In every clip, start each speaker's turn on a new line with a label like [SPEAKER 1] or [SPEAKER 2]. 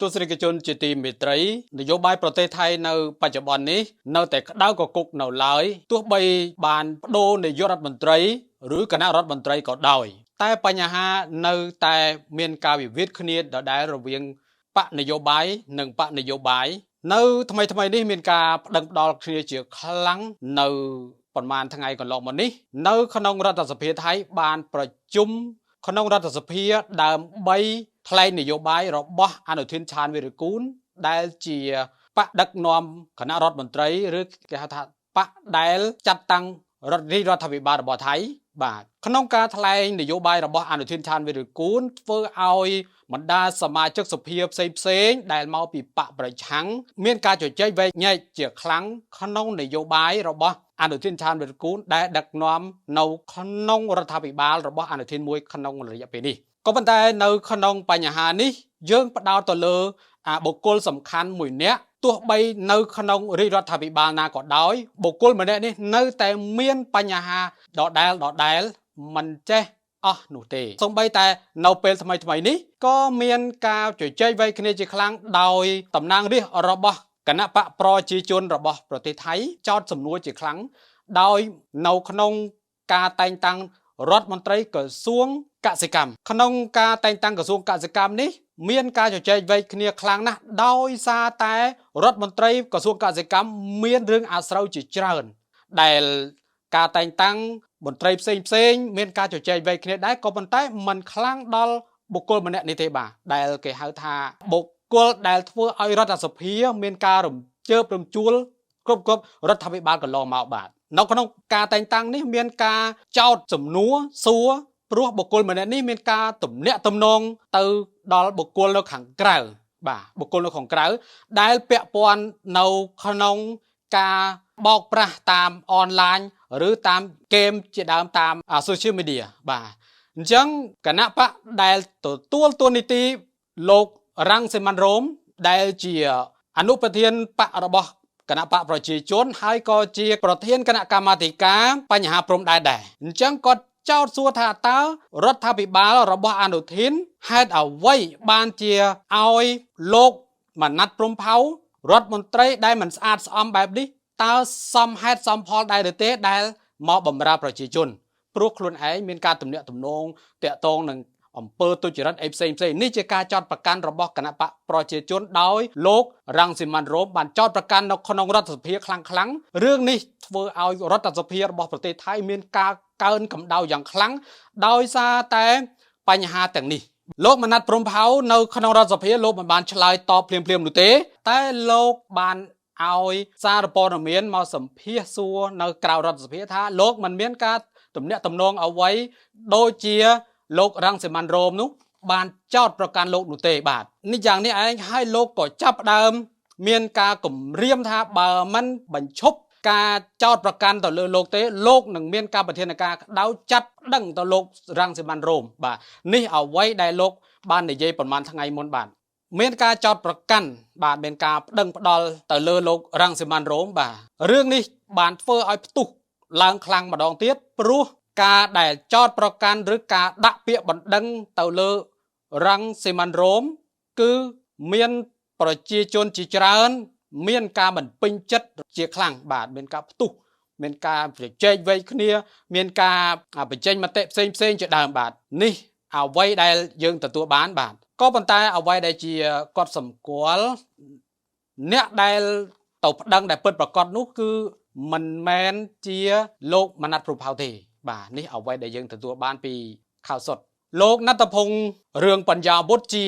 [SPEAKER 1] ទស្សនិកជនជាទីមេត្រីនយោបាយប្រទេសថៃនៅបច្ចុប្បន្ននេះនៅតែក្តៅកគុកនៅឡើយទោះបីបានបដូរនាយករដ្ឋមន្ត្រីឬគណៈរដ្ឋមន្ត្រីក៏ដោយតែបញ្ហានៅតែមានការវិវាទគ្នាដដែលរវាងបកនយោបាយនិងបកនយោបាយនៅថ្មីនេះមានការប្តឹងផ្តល់គ្នាជាខ្លាំងនៅប្រហែលថ្ងៃកន្លងមកនេះនៅក្នុងរដ្ឋសភាថៃបានប្រជុំក្នុងរដ្ឋសភាដើម្បីថ្លែងនយោបាយរបស់អនុធានឆានវីរគូនដែលជាបកដឹកនាំគណៈរដ្ឋមន្ត្រីឬគេហៅថាបកដែលចាត់តាំងរដ្ឋាភិបាលរបស់ថៃបាទក្នុងការថ្លែងនយោបាយរបស់អនុធានឆានវីរគូនធ្វើឲ្យបណ្ដាសមាជិកសភាផ្សេងដែលមកពីបកប្រឆាំងមានការជជែកវែកញែកជាខ្លាំងក្នុងនយោបាយរបស់អនុធានឆានវីរគូនដែលដឹកនាំនៅក្នុងរដ្ឋាភិបាលរបស់អនុធានមួយក្នុងរយៈពេលនេះក៏ប៉ុន្តែនៅក្នុងបញ្ហានេះយើងផ្ដោតទៅលើបុគ្គលសំខាន់មួយនាក់ទោះបីនៅក្នុងរាជរដ្ឋាភិបាលណាក៏ដោយបុគ្គលម្នាក់នេះនៅតែមានបញ្ហាដដែលមិនចេះអស់នោះទេសូម្បីតែនៅពេលថ្មីនេះក៏មានការជជែកវែកគ្នាជាខ្លាំងដោយតំណាងរាស្ត្ររបស់គណៈបកប្រជាជនរបស់ប្រទេសថៃចោទសំណួរជាខ្លាំងដោយនៅក្នុងការតែងតាំងរដ្ឋមន្ត្រីក្រសួងកសិកម្មក្នុងការតែងតាំងក្រសួងកសិកម្មនេះមានការជជែកវែកគ្នាខ្លាំងណាស់ដោយសារតែរដ្ឋមន្ត្រីក្រសួងកសិកម្មមានរឿងអាស្រូវជាច្រើនដែលការតែងតាំងមន្ត្រីផ្សេងមានការជជែកវែកគ្នាដែរក៏ប៉ុន្តែมันខ្លាំងដល់បុគ្គលម្នាក់នេះទេបាទដែលគេហៅថាបុគ្គលដែលធ្វើឲ្យរដ្ឋសភាមានការរំជើបរំជួលគ្រប់រដ្ឋាភិបាលកន្លងមកបាទនៅក្នុងការតែងតាំងនេះមានការចោទសំណួរសួរព្រោះបុគ្គលម្នាក់នេះមានការទំនាក់ទំនងទៅដល់បុគ្គលនៅខាងក្រៅបាទបុគ្គលនៅខាងក្រៅដែលពាក់ព័ន្ធនៅក្នុងការបោកប្រាស់តាមអនឡាញឬតាមហ្គេមជាដើមតាម social media បាទអញ្ចឹងគណៈបកដែលទទួលតួនាទីលោករាំងសេម៉ាន់រ៉ូមដែលជាអនុប្រធានបករបស់គណៈបកប្រជាជនហើយក៏ជាប្រធានគណៈកម្មាធិការបញ្ហាព្រំដែនដែរអញ្ចឹងគាត់ចោទសួរថាតើរដ្ឋាភិបាលរបស់អនុធានហេតុអ្វីបានជាឲ្យលោកម៉ាណាត់ព្រំផៅរដ្ឋមន្ត្រីដែលមិនស្អាតស្អំបែបនេះតើសមហេតុសមផលដែរឬទេដែលមកបម្រើប្រជាជនព្រោះខ្លួនឯងមានការទំនាក់ទំនងតាក់ទងនឹងអំពើទុច្ចរិតផ្សេងនេះជាការចោទប្រកាន់របស់គណៈបកប្រជាជនដោយលោករ៉ាំងស៊ីម៉ាន់រ៉ូមបានចោទប្រកាន់នៅក្នុងរដ្ឋសភាខ្លាំងរឿងនេះធ្វើឲ្យរដ្ឋសភារបស់ប្រទេសថៃមានការកើនកម្ដៅយ៉ាងខ្លាំងដោយសារតែបញ្ហាទាំងនេះលោកម៉ាណាត់ព្រំផៅនៅក្នុងរដ្ឋសភាលោកមិនបានឆ្លើយតបភ្លាមនោះទេតែលោកបានឲ្យសារព័ត៌មានមកសម្ភាសសួរនៅក្រៅរដ្ឋសភាថាលោកមិនមានការទំនាក់ទំនងអ្វីដូចជាលោករ៉ាំងសេម៉ាន់រ៉ូមនោះបានចោទប្រកាន់លោកនោះទេបាទនេះយ៉ាងនេះឯងហើយលោកក៏ចាប់ផ្ដើមមានការគំរាមថាបើមិនបញ្ឈប់ការចោទប្រកាន់ទៅលើលោកទេលោកនឹងមានការប្រធានការក្តៅចាត់ប្តឹងទៅលោករ៉ាំងសេម៉ាន់រ៉ូមបាទនេះអ្វីដែលលោកបាននិយាយប្រហែលថ្ងៃមុនបាទមានការចោទប្រកាន់បាទមានការប្តឹងផ្ដាល់ទៅលើលោករ៉ាំងសេម៉ាន់រ៉ូមបាទរឿងនេះបានធ្វើឲ្យផ្ទុះឡើងខ្លាំងម្ដងទៀតព្រោះការដែលចោទប្រកាន់ឬការដាក់ពាក្យបណ្ដឹងទៅលើរ៉ាំងសេម៉ាន់រ៉ូមគឺមានប្រជាជនជាច្រើនមានការមិនពេញចិត្តជាខ្លាំងបាទមានការផ្ទុះមានការប្រជែកវែកគ្នាមានការបញ្ចេញមតិផ្សេងជាដើមបាទនេះអ្វីដែលយើងទទួលបានបាទក៏ប៉ុន្តែអ្វីដែលជាគាត់សម្គាល់អ្នកដែលទៅប្តឹងដែលពិតប្រាកដនោះគឺមិនមែនជាលោកម៉ាណាត់ព្រំផៅទេបាទនេះអ្វីដែលយើងទទួលបានពីข่าวសុទ្ធលោកណត្តភងศ์រឿងបញ្ញវុធជា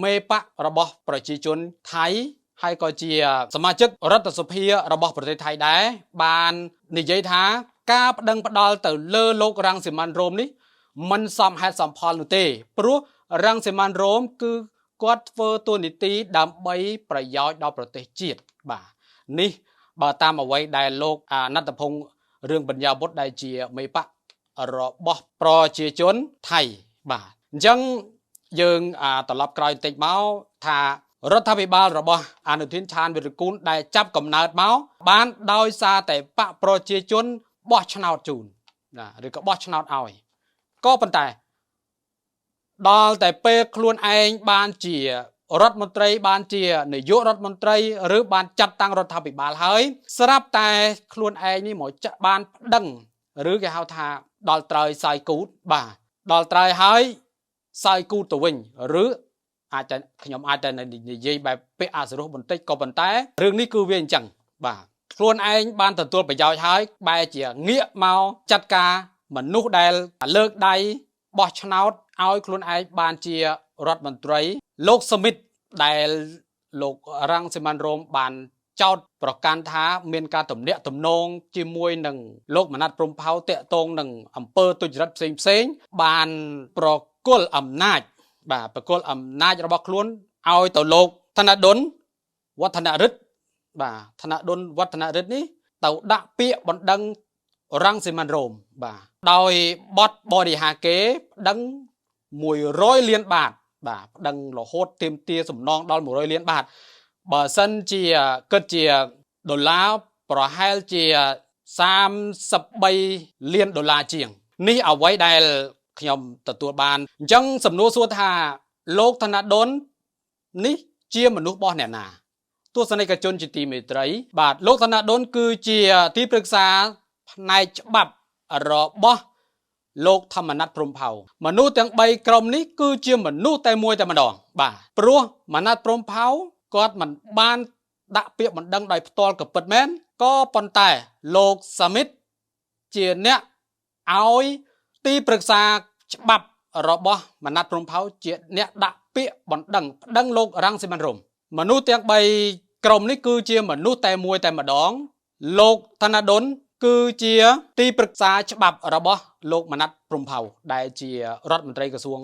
[SPEAKER 1] មេបករបស់ប្រជាជនថៃហើយក៏ជាសមាជិករដ្ឋសភារបស់ប្រទេសថៃដែរបាននិយាយថាការប្តឹងផ្ដាល់ទៅលើលោករ៉ាំងសេម៉ាន់រ៉ូមនេះមិនសមហេតុសមផលនោះទេព្រោះរ៉ាំងសេម៉ាន់រ៉ូមគឺគាត់ធ្វើតួនាទីដើម្បីប្រយោជន៍ដល់ប្រទេសជាតិបាទនេះបើតាមអ្វីដែលលោកណត្តភងศ์រឿងបញ្ញវុធដែលជាមេបករបស់ប្រជាជនថៃបាទអញ្ចឹងយើងត្រឡប់ក្រោយបន្តិចមកថារដ្ឋាភិបាលរបស់អនុធានឆានវីរគូនដែលចាប់កំណើតមកបានដោយសារតែបកប្រជាជនបោះឆ្នោតជូនណាឬក៏បោះឆ្នោតឲ្យក៏ប៉ុន្តែដល់តែពេលខ្លួនឯងបានជា រដ្ឋមន្ត្រីបានជានាយករដ្ឋមន្ត្រីឬបានចាត់តាំងរដ្ឋាភិបាលហើយស្រាប់តែខ្លួនឯងនេះមកចាក់បានប្តឹងឬគេហៅថាដល់ត្រូវសាយគូតបាទដល់ត្រូវហើយសាយគូតទៅវិញឬអាចតែខ្ញុំអាចតែនិយាយបែបពាក្យអសរោះបន្តិចក៏ប៉ុន្តែរឿងនេះគឺវាអញ្ចឹងបាទខ្លួនឯងបានទទួលប្រយោជន៍ហើយបែរជាងាកមកចាត់ការមនុស្សដែលលើកដៃបោះឆ្នោតឲ្យខ្លួនឯងបានជារដ្ឋមន្ត្រីលោកសមិទ្ធដែលលោករ៉ាំងសេម៉ាន់រ៉ូមបានចោទប្រកាន់ថាមានការទំនាក់ទំនងជាមួយនឹងលោកមណាត់ព្រំផៅតាក់ទងនឹងអង្គើទុច្ចរិតផ្សេងបានប្រគល់អំណាចបាទប្រគល់អំណាចរបស់ខ្លួនឲ្យទៅលោកធនដុនវឌ្ឍនរិទ្ធបាទធនដុនវឌ្ឍនរិទ្ធនេះទៅដាក់ពាក្យបណ្ដឹងរ៉ាំងសេម៉ាន់រ៉ូមបាទដោយបទបរិហាកេប្តឹង100លានបាតបាទប្តឹងរហូតទាមទារសំណងដល់100លានបាតបើសិនជាគិតជាដុល្លារប្រហែលជា33លានដុល្លារជាងនេះអ្វីដែលខ្ញុំទទួលបានអញ្ចឹងសំណួរសួរថាលោកធនដុននេះជាមនុស្សរបស់អ្នកណាទស្សនិកជនជាទីមេត្រីបាទលោកធនដុនគឺជាទីប្រឹក្សាផ្នែកច្បាប់របស់លោកធម្មណាត់ព្រំផៅមនុស្សទាំង3ក្រុមនេះគឺជាមនុស្សតែមួយតែម្ដងបាទព្រោះមណាត់ព្រំផៅគាត់មិនបានដាក់ពាក្យបណ្ដឹងដោយផ្ទាល់ក៏ពិតមែនក៏ប៉ុន្តែលោកសាមិទ្ធជាអ្នកឲ្យទីប្រឹក្សាច្បាប់របស់មណាត់ព្រំផៅជាអ្នកដាក់ពាក្យបណ្ដឹងលោករ៉ាំងសេម៉ាន់រ៉ូមមនុស្សទាំង3ក្រុមនេះគឺជាមនុស្សតែមួយតែម្ដងលោកធនដុនគឺជាទីប្រឹក្សាច្បាប់របស់លោកមណាត់ព្រំផៅដែលជារដ្ឋមន្ត្រីក្រសួង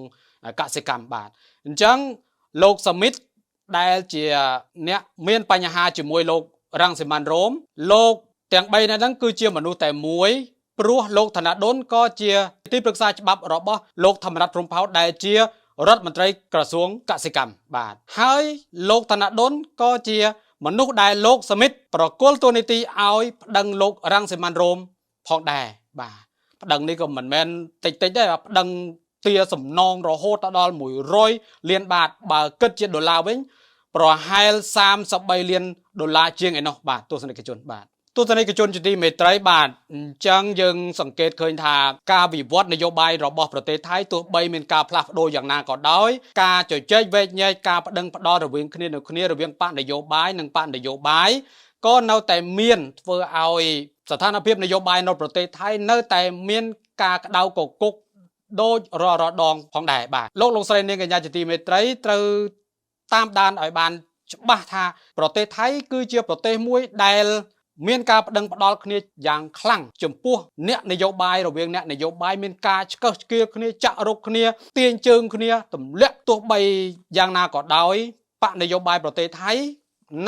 [SPEAKER 1] កសិកម្មបាទអញ្ចឹងលោកសមិទ្ធដែលជាអ្នកមានបញ្ហាជាមួយលោករ៉ាំងសេម៉ាន់រ៉ូមលោកទាំង3នាក់ហ្នឹងគឺជាមនុស្សតែមួយព្រោះលោកធនដុនក៏ជាទីប្រឹក្សាច្បាប់របស់លោកធម្មរតព្រំផៅដែលជារដ្ឋមន្ត្រីក្រសួងកសិកម្មបាទហើយលោកធនដុនក៏ជាមនុស្សដែលលោកសមិទ្ធប្រគល់តួនាទីឲ្យប្តឹងលោករ៉ាំងសេម៉ាន់រ៉ូមផងដែរបាទប្តឹងនេះក៏មិនមែនតិចដែរប្តឹងទាសំណងរហូតដល់100លានបាតបើគិតជាដុល្លារវិញប្រហែល33លានដុល្លារជាងឯនោះបាទទស្សនិកជនបាទទស្សនិកជនជាទីមេត្រីបាទអញ្ចឹងយើងសង្កេតឃើញថាការវិវត្តនយោបាយរបស់ប្រទេសថៃទោះបីមានការផ្លាស់ប្ដូរយ៉ាងណាក៏ដោយការជជែកវែកញែកការប្តឹងផ្តល់រវាងគ្នារវាងបកនយោបាយនិងបកនយោបាយក៏នៅតែមានធ្វើឲ្យស្ថានភាពនយោបាយនៅប្រទេសថៃនៅតែមានការក្តៅគគុកដូចរាល់ដងផងដែរបាទលោកស្រីនាងកញ្ញាជាទីមេត្រីត្រូវតាមដានឲ្យបានច្បាស់ថាប្រទេសថៃគឺជាប្រទេសមួយដែលមានការប្តឹងផ្តល់គ្នាយ៉ាងខ្លាំងចំពោះអ្នកនយោបាយរវាងអ្នកនយោបាយមានការឆ្កឹះឆ្កៀលគ្នាចាក់រុកគ្នាទាញជើងគ្នាទម្លាក់ទោះបីយ៉ាងណាក៏ដោយបកនយោបាយប្រទេសថៃ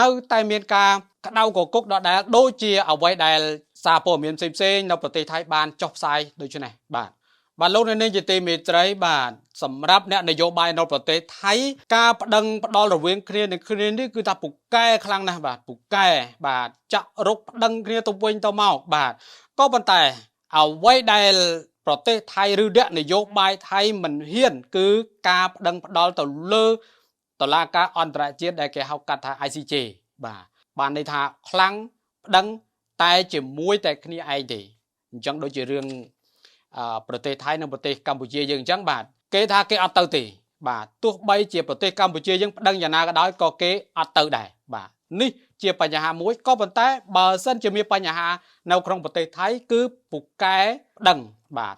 [SPEAKER 1] នៅតែមានការក្តៅគគុកដដែលដូចជាអ្វីដែលសារព័ត៌មានផ្សេងៗនៅប្រទេសថៃបានចុះផ្សាយដូចនេះបាទលោកនាងជាទីមេត្រីបាទសម្រាប់អ្នកនយោបាយនៅប្រទេសថៃការប្តឹងផ្តល់រវាងគ្នានេះគឺថាពូកែខ្លាំងណាស់បាទពូកែបាទចាក់រុកប្តឹងគ្នាទៅវិញទៅមកបាទក៏ប៉ុន្តែអ្វីដែលប្រទេសថៃឬអ្នកនយោបាយថៃមិនហ៊ានគឺការប្តឹងផ្តល់ទៅលើតុលាការអន្តរជាតិដែលគេហៅកាត់ថា ICJ បាទបានន័យថាខ្លាំងប្តឹងតែជាមួយតែគ្នាឯងទេអញ្ចឹងដូចជារឿងប្រទេសថៃនិងប្រទេសកម្ពុជាយើងអញ្ចឹងបាទគេថាគេអត់ទៅទេបាទទោះបីជាប្រទេសកម្ពុជាយើងប្តឹងយ៉ាងណាក៏ដោយក៏គេអត់ទៅដែរបាទនេះជាបញ្ហាមួយក៏ប៉ុន្តែបើសិនជាមានបញ្ហានៅក្នុងប្រទេសថៃគឺពូកែប្តឹងបាទ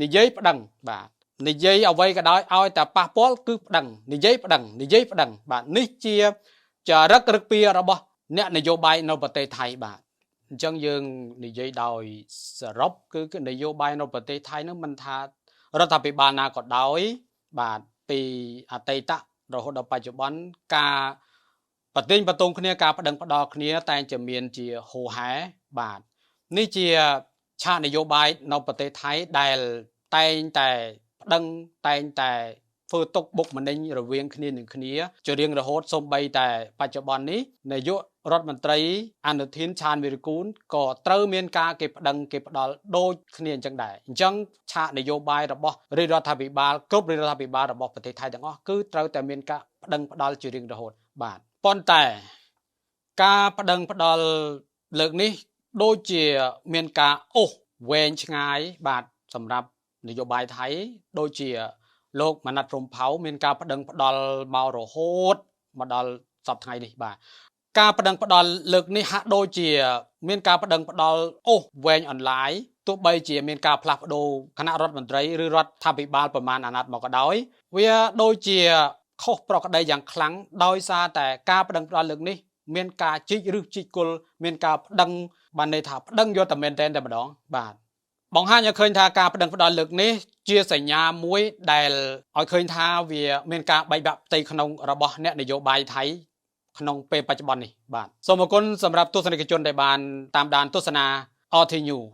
[SPEAKER 1] និយាយប្តឹងបាទនិយាយអ្វីក៏ដោយឲ្យតែប៉ះពាល់គឺប្តឹងនិយាយប្តឹងបាទនេះជាចរិតរឹកពីរបស់អ្នកនយោបាយនៅប្រទេសថៃបាទអញ្ចឹងយើងនិយាយដោយសរុបគឺនយោបាយនៅប្រទេសថៃនឹងមិនថារដ្ឋាភិបាលណាក៏ដោយបាទពីអតីតរហូតដល់បច្ចុប្បន្នការប្រទែងបតងគ្នាការប្តឹងផ្តល់គ្នាតែងតែមានជាហូហែបាទនេះជាឆាកនយោបាយនៅប្រទេសថៃដែលតែងតែប្តឹងតែងតែធ្វើទុកបុកម្នេញរវាងគ្នានឹងគ្នាជារៀងរហូតសូម្បីតែបច្ចុប្បន្ននេះនាយករដ្ឋមន្ត្រីអនុทินឆានវីរគូនក៏ត្រូវមានការគេប្តឹងគេផ្ដាល់ដូចគ្នាអញ្ចឹងដែរអញ្ចឹងឆាកនយោបាយរបស់រដ្ឋាភិបាលគ្រប់រដ្ឋាភិបាលរបស់ប្រទេសថៃទាំងអស់គឺត្រូវតែមានការ ប្តឹងផ្ដាល់ជារៀងរហូតបាទប៉ុន្តែការប្តឹងផ្ដាល់លើកនេះដូចជាមានការអូសវែងឆ្ងាយបាទសម្រាប់នយោបាយថៃដូចជាលោកម៉ាណាត់រំផៅមានការប្តឹងផ្ដាល់មករហូតមកដល់សប្តាហ៍ថ្ងៃនេះបាទការប្តឹងផ្ដាល់លើកនេះហាក់ដូចជាមានការប្តឹងផ្ដាល់អូសវែងអនឡាញទោះបីជាមានការផ្លាស់ប្ដូរគណៈរដ្ឋមន្ត្រីឬរដ្ឋាភិបាលប្រមាណអាណត្តិមកក៏ដោយវាដូចជាខុសប្រក្រតីយ៉ាងខ្លាំងដោយសារតែការប្តឹងផ្ដាល់លើកនេះមានការជីកឬជីកគល់មានការប្តឹងបានន័យថាប្តឹងយកតែមែនតែម្ដងបាទបង្ហាញឲ្យឃើញថាការប្តឹងផ្ដាល់លើកនេះជាសញ្ញាមួយដែលឲ្យឃើញថាវាមានការបែកបាក់ផ្ទៃក្នុងរបស់អ្នកនយោបាយថៃក្នុងពេលបច្ចុប្បន្ននេះបាទសូមអរគុណសម្រាប់ទស្សនិកជនដែលបានតាមដានទស្សនា RT News